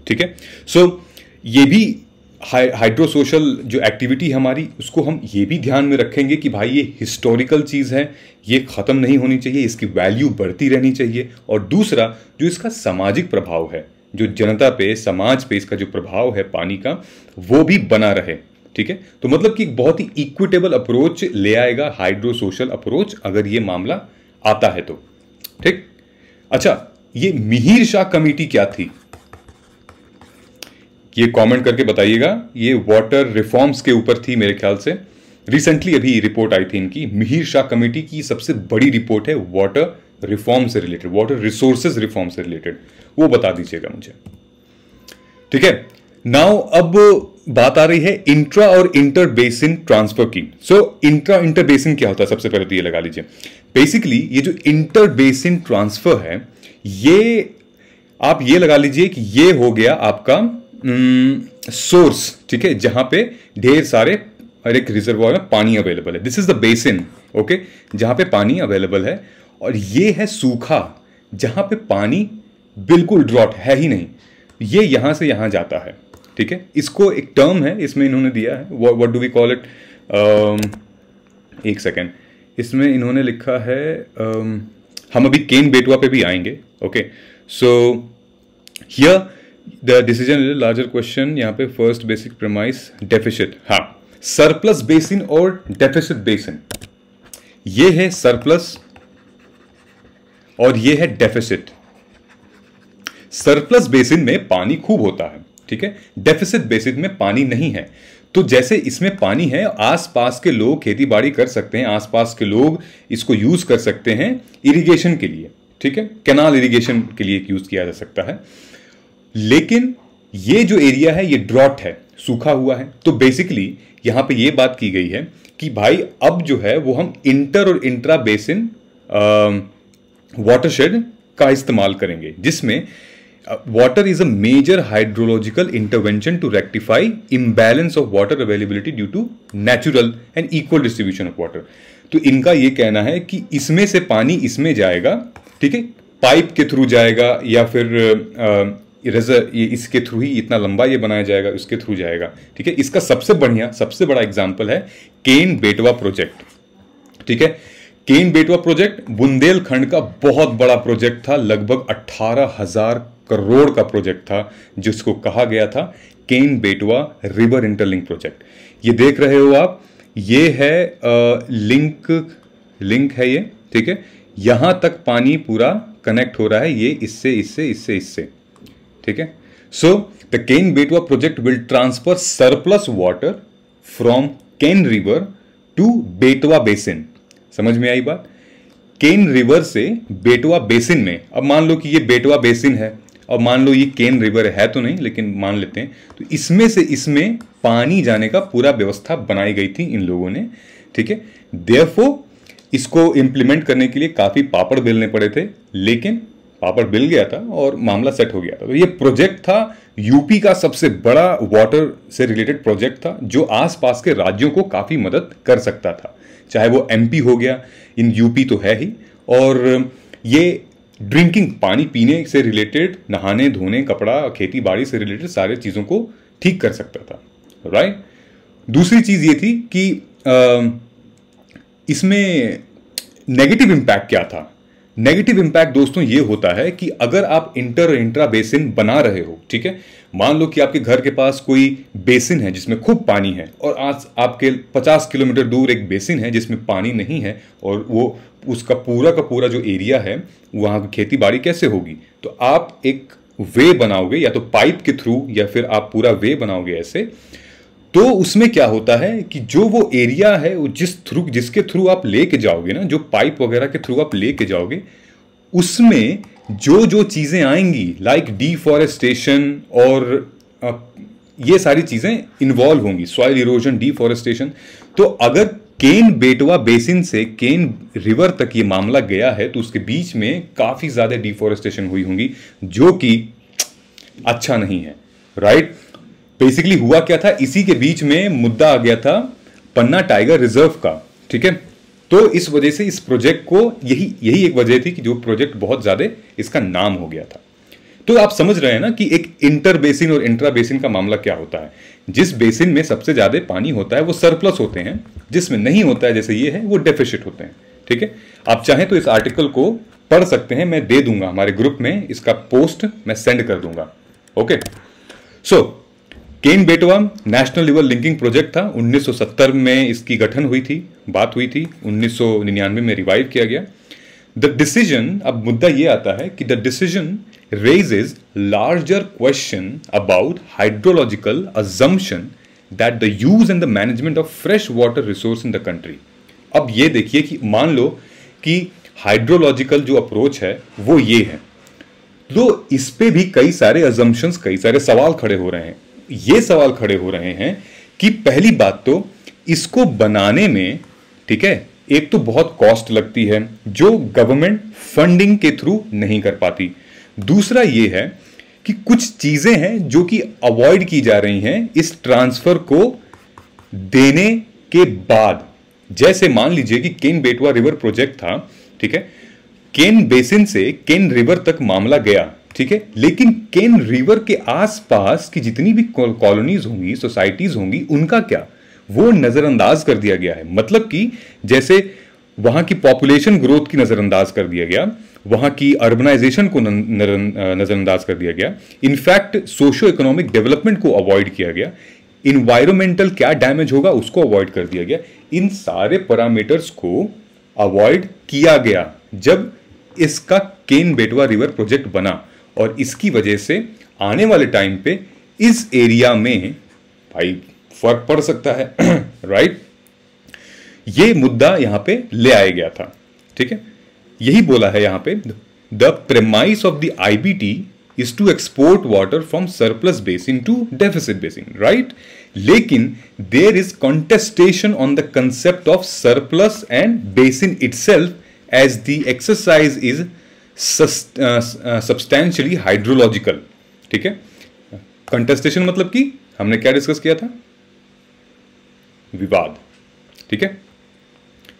ठीक है, सो ये भी हाइड्रो सोशल जो एक्टिविटी हमारी, उसको हम ये भी ध्यान में रखेंगे कि भाई ये हिस्टोरिकल चीज़ है, ये ख़त्म नहीं होनी चाहिए, इसकी वैल्यू बढ़ती रहनी चाहिए। और दूसरा जो इसका सामाजिक प्रभाव है, जो जनता पे, समाज पे इसका जो प्रभाव है पानी का, वो भी बना रहे। ठीक है, तो मतलब कि एक बहुत ही इक्विटेबल अप्रोच ले आएगा हाइड्रो सोशल अप्रोच, अगर ये मामला आता है तो। ठीक, अच्छा, ये मिहिर शाह कमेटी क्या थी, ये कमेंट करके बताइएगा। ये वाटर रिफॉर्म्स के ऊपर थी मेरे ख्याल से, रिसेंटली अभी रिपोर्ट आई थी इनकी। मिहिर शाह कमेटी की सबसे बड़ी रिपोर्ट है वाटर रिफॉर्म से रिलेटेड, वाटर रिसोर्सेज रिफॉर्म से रिलेटेड, वो बता दीजिएगा मुझे। ठीक है, नाउ अब बात आ रही है इंट्रा और इंटर बेसिन ट्रांसफर की। सो इंटर बेसिन क्या होता है, सबसे पहले तो ये लगा लीजिए। बेसिकली ये जो इंटर बेसिन ट्रांसफर है, ये आप ये लगा लीजिए कि ये हो गया आपका सोर्स। ठीक है, जहां पे ढेर सारे हर एक रिजर्वॉयर में पानी अवेलेबल है। This is the basin, okay, जहां पे पानी अवेलेबल है। और ये है सूखा, जहां पे पानी बिल्कुल ड्रॉट है ही नहीं, ये यहां से यहां जाता है। ठीक है, इसको एक टर्म है इसमें इन्होंने दिया है, what do we call it, एक सेकेंड, इसमें इन्होंने लिखा है, हम अभी केन बेटवा पे भी आएंगे। Okay, so here the decision is larger question. यहाँ पे फर्स्ट बेसिक प्रेमाइस डेफिसिट, हाँ, सरप्लस बेसिन और डेफिसिट बेसिन, ये है सरप्लस और ये है डेफिसिट। सरप्लस बेसिन में पानी खूब होता है, ठीक है, डेफिसिट बेसिन में पानी नहीं है। तो जैसे इसमें पानी है, आसपास के लोग खेती बाड़ी कर सकते हैं, आसपास के लोग इसको यूज कर सकते हैं इरिगेशन के लिए। ठीक है, कैनाल इरिगेशन के लिए यूज किया जा सकता है। लेकिन ये जो एरिया है ये ड्रॉट है, सूखा हुआ है। तो बेसिकली यहां पे ये बात की गई है कि भाई अब जो है वो हम इंटर और इंट्रा बेसिन वाटरशेड का इस्तेमाल करेंगे, जिसमें water is a major hydrological intervention to rectify imbalance of water availability due to natural and equal distribution of water. तो इनका ये कहना है कि इसमें से पानी इसमें जाएगा, ठीक है, पाइप के थ्रू जाएगा या फिर ये इसके थ्रू ही इतना लंबा ये बनाया जाएगा, इसके थ्रू जाएगा। ठीक है, इसका सबसे बड़ा एग्जाम्पल है केन बेटवा प्रोजेक्ट। ठीक है, केन बेटवा प्रोजेक्ट बुंदेलखंड का बहुत बड़ा प्रोजेक्ट था, लगभग 18,000 करोड़ का प्रोजेक्ट था, जिसको कहा गया था केन बेटवा रिवर इंटरलिंक प्रोजेक्ट। ये देख रहे हो आप, ये है लिंक है ये। ठीक है, यहां तक पानी पूरा कनेक्ट हो रहा है, ये इससे। ठीक है, सो the Ken Betwa project will transfer surplus water from Ken river to Betwa basin. समझ में आई बात? केन रिवर से बेटवा बेसिन में, अब मान लो कि ये बेटवा बेसिन है और मान लो ये केन रिवर है तो नहीं, लेकिन मान लेते हैं, तो इसमें से इसमें पानी जाने का पूरा व्यवस्था बनाई गई थी इन लोगों ने। ठीक है, देयरफॉर इसको इंप्लीमेंट करने के लिए काफी पापड़ बेलने पड़े थे, लेकिन पापड़ बिल गया था और मामला सेट हो गया था। तो ये प्रोजेक्ट था यूपी का सबसे बड़ा वाटर से रिलेटेड प्रोजेक्ट था, जो आसपास के राज्यों को काफी मदद कर सकता था, चाहे वो एमपी हो गया, इन यूपी तो है ही। और ये ड्रिंकिंग, पानी पीने से रिलेटेड, नहाने धोने, कपड़ा, खेती बाड़ी से रिलेटेड सारे चीज़ों को ठीक कर सकता था, राइट। दूसरी चीज़ ये थी कि इसमें नेगेटिव इम्पैक्ट क्या था। नेगेटिव इम्पैक्ट दोस्तों ये होता है कि अगर आप इंटर इंट्रा बेसिन बना रहे हो, ठीक है, मान लो कि आपके घर के पास कोई बेसिन है जिसमें खूब पानी है और आज आपके 50 किलोमीटर दूर एक बेसिन है जिसमें पानी नहीं है, और वो उसका पूरा का पूरा जो एरिया है वहाँ की खेती बाड़ी कैसे होगी। तो आप एक वे बनाओगे, या तो पाइप के थ्रू या फिर आप पूरा वे बनाओगे ऐसे, तो उसमें क्या होता है कि जो वो एरिया है जिसके थ्रू आप लेके जाओगे ना, जो पाइप वगैरह के थ्रू आप लेके जाओगे, उसमें जो जो चीजें आएंगी लाइक डिफॉरेस्टेशन और ये सारी चीजें इन्वॉल्व होंगी, सॉइल इरोजन, डिफॉरेस्टेशन। तो अगर केन बेटवा बेसिन से केन रिवर तक ये मामला गया है तो उसके बीच में काफी ज्यादा डिफॉरेस्टेशन हुई होंगी, जो कि अच्छा नहीं है, राइट। बेसिकली हुआ क्या था, इसी के बीच में मुद्दा आ गया था पन्ना टाइगर रिजर्व का, ठीक है। तो इस वजह से इस प्रोजेक्ट को यही एक वजह थी कि जो प्रोजेक्ट बहुत ज्यादा इसका नाम हो गया था। तो आप समझ रहे हैं ना कि एक इंटर बेसिन और इंट्रा बेसिन का मामला क्या होता है। जिस बेसिन में सबसे ज्यादा पानी होता है वो सरप्लस होते हैं, जिसमें नहीं होता है जैसे ये है वो डेफिसिट होते हैं, ठीक है। आप चाहें तो इस आर्टिकल को पढ़ सकते हैं, मैं दे दूंगा हमारे ग्रुप में, इसका पोस्ट मैं सेंड कर दूंगा, ओके। सो केन बेटवा नेशनल रिवर लिंकिंग प्रोजेक्ट था, 1970 में इसकी गठन हुई थी, बात हुई थी, 1999 में रिवाइव किया गया। द डिसीजन, अब मुद्दा ये आता है कि the decision raises larger question about hydrological assumption that the use and the management of fresh water resource in the country। अब ये देखिए कि मान लो कि हाइड्रोलॉजिकल जो अप्रोच है वो ये है, तो इस पे भी कई सारे assumptions, कई सारे सवाल खड़े हो रहे हैं। ये सवाल खड़े हो रहे हैं कि पहली बात तो इसको बनाने में, ठीक है, एक तो बहुत कॉस्ट लगती है जो गवर्नमेंट फंडिंग के थ्रू नहीं कर पाती। दूसरा ये है कि कुछ चीजें हैं जो कि अवॉइड की जा रही हैं इस ट्रांसफर को देने के बाद। जैसे मान लीजिए कि केन बेटवा रिवर प्रोजेक्ट था, ठीक है, केन बेसिन से केन रिवर तक मामला गया, ठीक है, लेकिन केन रिवर के आसपास की जितनी भी कॉलोनीज होंगी, सोसाइटीज होंगी, उनका क्या, वो नजरअंदाज कर दिया गया है। मतलब कि जैसे वहां की पॉपुलेशन ग्रोथ की नजरअंदाज कर दिया गया, वहां की अर्बनाइजेशन को नजरअंदाज कर दिया गया, इनफैक्ट सोशो इकोनॉमिक डेवलपमेंट को अवॉइड किया गया, इन्वायरमेंटल क्या डैमेज होगा उसको अवॉइड कर दिया गया। इन सारे पैरामीटर्स को अवॉइड किया गया जब इसका केन बेटवा रिवर प्रोजेक्ट बना, और इसकी वजह से आने वाले टाइम पे इस एरिया में भाई फर्क पड़ सकता है, राइट। ये मुद्दा यहां पे ले आया गया था, ठीक है। यही बोला है यहां पे, the premise of the IBT is to export water from surplus basin to deficit basin, right. लेकिन there is contestation on the concept of surplus and basin itself as the exercise is substantially hydrological, ठीक है। Contestation मतलब कि हमने क्या discuss किया था, विवाद, ठीक है,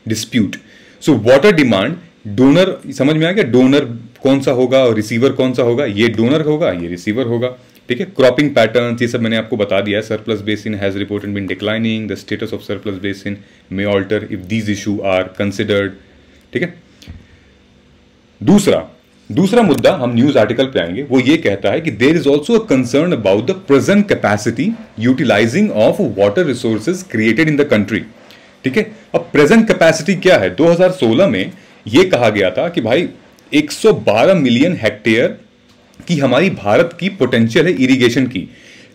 dispute. So water demand, donor समझ में आ गया, डोनर कौन सा होगा और रिसीवर कौन सा होगा, ये डोनर होगा, ये रिसीवर होगा, ठीक है। क्रॉपिंग पैटर्न, ये सब मैंने आपको बता दिया है। Surplus basin has reported been declining, the status of surplus basin may alter if these issue are considered, ठीक है। दूसरा मुद्दा हम न्यूज आर्टिकल पे आएंगे, वो ये कहता है कि there is also a concern about the present capacity utilising of water resources created in the country, ठीक है। अब प्रेजेंट कैपेसिटी क्या है, 2016 में यह कहा गया था कि भाई 112 मिलियन हेक्टेयर की हमारी भारत की पोटेंशियल है इरिगेशन की,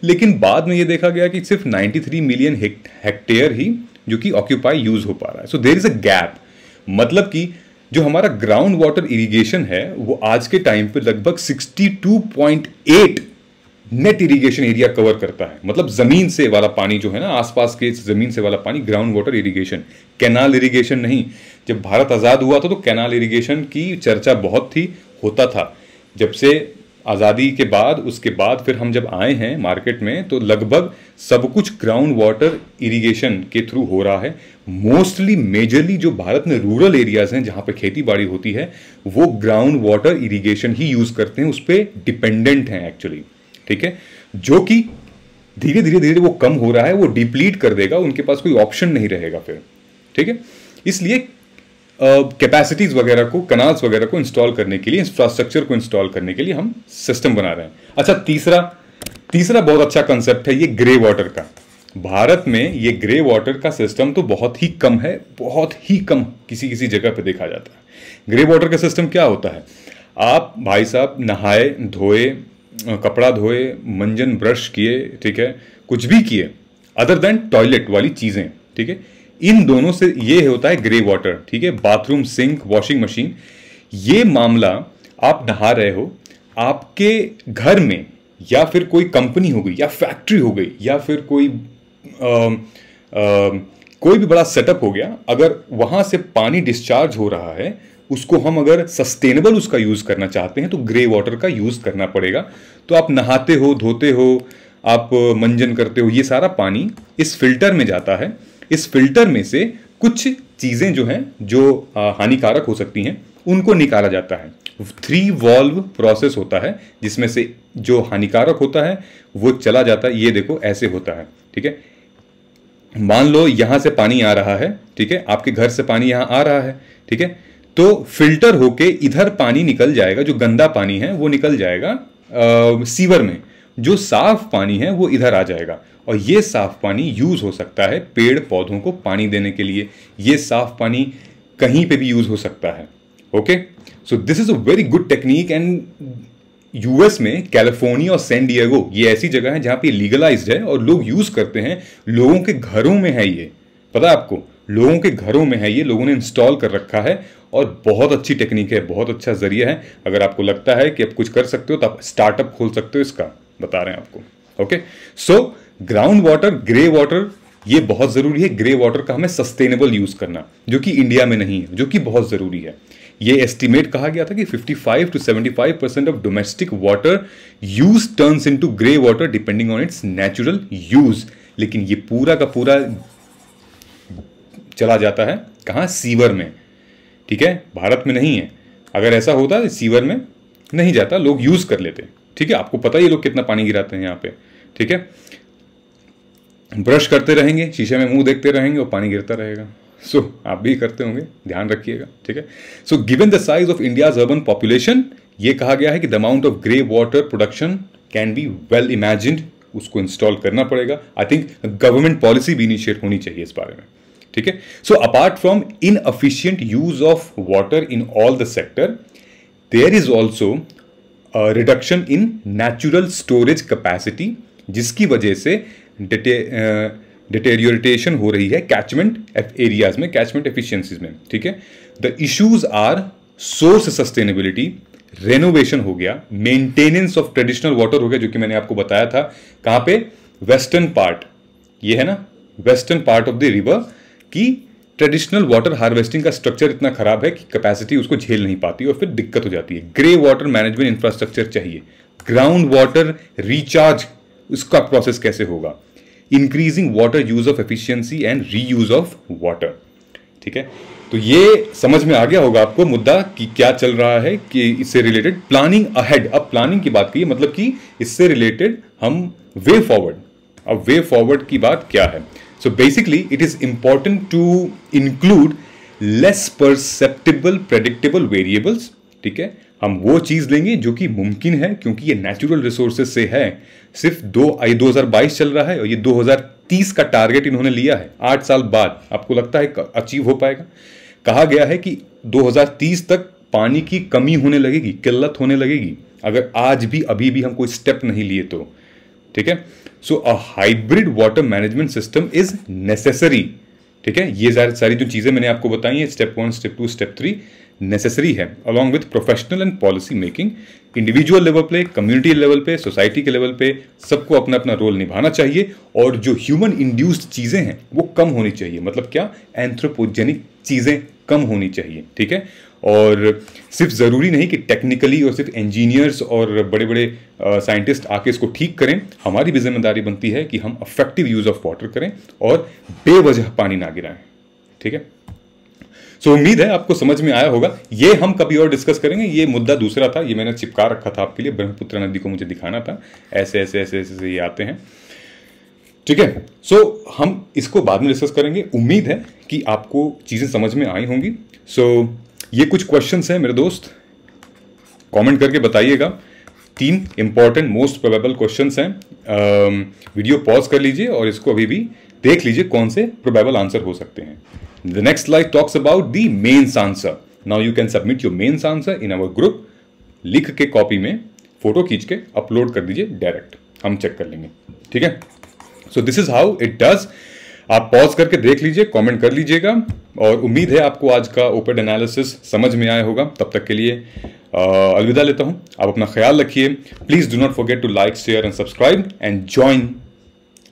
लेकिन बाद में यह देखा गया कि सिर्फ 93 मिलियन हेक्टेयर ही जो कि ऑक्यूपाई यूज हो पा रहा है। So there is a gap, मतलब कि जो हमारा ग्राउंड वाटर इरिगेशन है वो आज के टाइम पे लगभग 62.8 नेट इरिगेशन एरिया कवर करता है। मतलब जमीन से वाला पानी जो है ना, आसपास के जमीन से वाला पानी, ground water irrigation, canal irrigation नहीं। जब भारत आजाद हुआ था तो कैनाल इरिगेशन की चर्चा बहुत थी, होता था। जब से आज़ादी के बाद, उसके बाद फिर हम जब आए हैं मार्केट में, तो लगभग सब कुछ ग्राउंड वाटर इरिगेशन के थ्रू हो रहा है। मोस्टली मेजरली जो भारत में रूरल एरियाज हैं जहां पे खेती बाड़ी होती है, वो ग्राउंड वाटर इरिगेशन ही यूज करते हैं, उस पर डिपेंडेंट हैं एक्चुअली। ठीक है, जो कि धीरे धीरे धीरे वो कम हो रहा है, वो डिप्लीट कर देगा, उनके पास कोई ऑप्शन नहीं रहेगा फिर। ठीक है, इसलिए कैपेसिटीज वगैरह को, कनाल्स वगैरह को इंस्टॉल करने के लिए, इंफ्रास्ट्रक्चर को इंस्टॉल करने के लिए हम सिस्टम बना रहे हैं। अच्छा, तीसरा बहुत अच्छा कंसेप्ट है ये ग्रे वाटर का। भारत में ये ग्रे वाटर का सिस्टम तो बहुत ही कम है, बहुत ही कम किसी किसी जगह पे देखा जाता है। ग्रे वाटर का सिस्टम क्या होता है? आप भाई साहब नहाए धोए, कपड़ा धोए, मंजन ब्रश किए, ठीक है, कुछ भी किए अदर देन टॉयलेट वाली चीजें, ठीक है, इन दोनों से ये होता है ग्रे वाटर। ठीक है, बाथरूम, सिंक, वॉशिंग मशीन, ये मामला आप नहा रहे हो, आपके घर में या फिर कोई कंपनी हो गई या फैक्ट्री हो गई या फिर कोई भी बड़ा सेटअप हो गया, अगर वहां से पानी डिस्चार्ज हो रहा है, उसको हम अगर सस्टेनेबल उसका यूज करना चाहते हैं तो ग्रे वाटर का यूज करना पड़ेगा। तो आप नहाते हो, धोते हो, आप मंजन करते हो, ये सारा पानी इस फिल्टर में जाता है। इस फिल्टर में से कुछ चीजें जो हैं, जो हानिकारक हो सकती हैं, उनको निकाला जाता है। 3 वॉल्व प्रोसेस होता है, जिसमें से जो हानिकारक होता है वो चला जाता है। ये देखो ऐसे होता है। ठीक है, मान लो यहां से पानी आ रहा है, ठीक है, आपके घर से पानी यहां आ रहा है, ठीक है, तो फिल्टर होके इधर पानी निकल जाएगा, जो गंदा पानी है वो निकल जाएगा सीवर में, जो साफ पानी है वो इधर आ जाएगा। और ये साफ पानी यूज हो सकता है पेड़ पौधों को पानी देने के लिए। ये साफ पानी कहीं पे भी यूज हो सकता है। Okay, so this is a very good technique. And US में कैलिफोर्निया और सैन डिएगो, ये ऐसी जगह है जहां पे लीगलाइज्ड है और लोग यूज करते हैं। लोगों के घरों में है ये, पता है आपको, लोगों के घरों में है ये, लोगों ने इंस्टॉल कर रखा है और बहुत अच्छी टेक्निक है, बहुत अच्छा जरिया है। अगर आपको लगता है कि आप कुछ कर सकते हो तो आप स्टार्टअप खोल सकते हो, इसका बता रहे हैं आपको। Okay, so ground water, grey water, ये बहुत जरूरी है। ग्रे वाटर का हमें सस्टेनेबल यूज करना, जो कि इंडिया में नहीं है, जो कि बहुत जरूरी है। ये एस्टिमेट कहा गया था कि 55 to 75% of domestic water use turns into grey water depending on it's natural use. लेकिन ये पूरा का पूरा चला जाता है कहां? सीवर में। ठीक है, भारत में नहीं है। अगर ऐसा होता तो सीवर में नहीं जाता, लोग यूज कर लेते। ठीक है, आपको पता ही लोग कितना पानी गिराते हैं यहाँ पे। ठीक है, ब्रश करते रहेंगे, शीशे में मुंह देखते रहेंगे और पानी गिरता रहेगा। सो आप भी करते होंगे, ध्यान रखिएगा। ठीक है, so given the size of India's urban population, ये कहा गया है कि the amount of grey water production can be well imagined, उसको इंस्टॉल करना पड़ेगा। आई थिंक गवर्नमेंट पॉलिसी भी इनिशिएट होनी चाहिए इस बारे में। ठीक है, so apart from inefficient use of water in all the sector, there is also reduction in natural storage capacity, जिसकी वजह से डिटेरियोरेशन हो रही है कैचमेंट एरियाज में, कैचमेंट एफिशिएंसीज में। ठीक है, the issues are source sustainability, renovation हो गया, मेंटेनेंस ऑफ ट्रेडिशनल वाटर हो गया, जो कि मैंने आपको बताया था कहां पे, वेस्टर्न पार्ट, ये है ना, western part of the river की ट्रेडिशनल वाटर हार्वेस्टिंग का स्ट्रक्चर इतना खराब है कि कैपेसिटी उसको झेल नहीं पाती और फिर दिक्कत हो जाती है। ग्रे वाटर मैनेजमेंट इंफ्रास्ट्रक्चर चाहिए। ग्राउंड वाटर रिचार्ज, उसका प्रोसेस कैसे होगा? Increasing water use of efficiency and reuse of water. ठीक है, तो ये समझ में आ गया होगा आपको मुद्दा कि क्या चल रहा है, कि इससे रिलेटेड प्लानिंग अहेड। अब प्लानिंग की बात की, मतलब कि इससे रिलेटेड हम वे फॉरवर्ड, अब वे फॉरवर्ड की बात क्या है? So basically it is important to include less perceptible predictable variables. ठीक है, हम वो चीज लेंगे जो कि मुमकिन है, क्योंकि ये नेचुरल रिसोर्सेज से है। सिर्फ 2022 चल रहा है और ये 2030 का टारगेट इन्होंने लिया है, 8 साल बाद। आपको लगता है अचीव हो पाएगा? कहा गया है कि 2030 तक पानी की कमी होने लगेगी, किल्लत होने लगेगी, अगर आज भी अभी भी हम कोई स्टेप नहीं लिए तो। ठीक है, so a hybrid water management system is necessary. ठीक है, ये सारी जो चीजें मैंने आपको बताई है, स्टेप 1, स्टेप 2, स्टेप 3 नेसेसरी है, along with professional and policy making. Individual level पे, कम्युनिटी लेवल पे, सोसाइटी के लेवल पे सबको अपना अपना रोल निभाना चाहिए। और जो ह्यूमन इंड्यूस्ड चीजें हैं वो कम होनी चाहिए। मतलब क्या? एंथ्रोपोजेनिक चीजें कम होनी चाहिए। ठीक है, और सिर्फ ज़रूरी नहीं कि टेक्निकली और सिर्फ इंजीनियर्स और बड़े बड़े साइंटिस्ट आके इसको ठीक करें, हमारी भी जिम्मेदारी बनती है कि हम इफेक्टिव यूज़ ऑफ वाटर करें और बेवजह पानी ना गिराएं। ठीक है, सो उम्मीद है आपको समझ में आया होगा। ये हम कभी और डिस्कस करेंगे, ये मुद्दा दूसरा था, ये मैंने चिपका रखा था आपके लिए, ब्रह्मपुत्र नदी को मुझे दिखाना था, ऐसे ऐसे ऐसे ऐसे, ऐसे ये आते हैं। ठीक है, सो हम इसको बाद में डिस्कस करेंगे। उम्मीद है कि आपको चीज़ें समझ में आई होंगी। सो ये कुछ क्वेश्चंस हैं मेरे दोस्त, कमेंट करके बताइएगा। 3 इंपॉर्टेंट मोस्ट प्रोबेबल क्वेश्चंस हैं। वीडियो पॉज कर लीजिए और इसको अभी भी देख लीजिए कौन से प्रोबेबल आंसर हो सकते हैं। The next slide talks about the mains answer. Now you can submit your mains answer in our group. लिख के कॉपी में फोटो खींच के अपलोड कर दीजिए डायरेक्ट, हम चेक कर लेंगे। ठीक है, so this is how it does. आप पॉज करके देख लीजिए, कमेंट कर लीजिएगा और उम्मीद है आपको आज का ओपेड एनालिसिस समझ में आया होगा। तब तक के लिए अलविदा लेता हूं। आप अपना ख्याल रखिए। Please do not forget to like, share and subscribe and join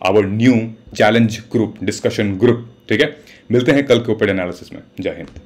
our new challenge group, discussion group. ठीक है, मिलते हैं कल के ओपेड एनालिसिस में। जय हिंद।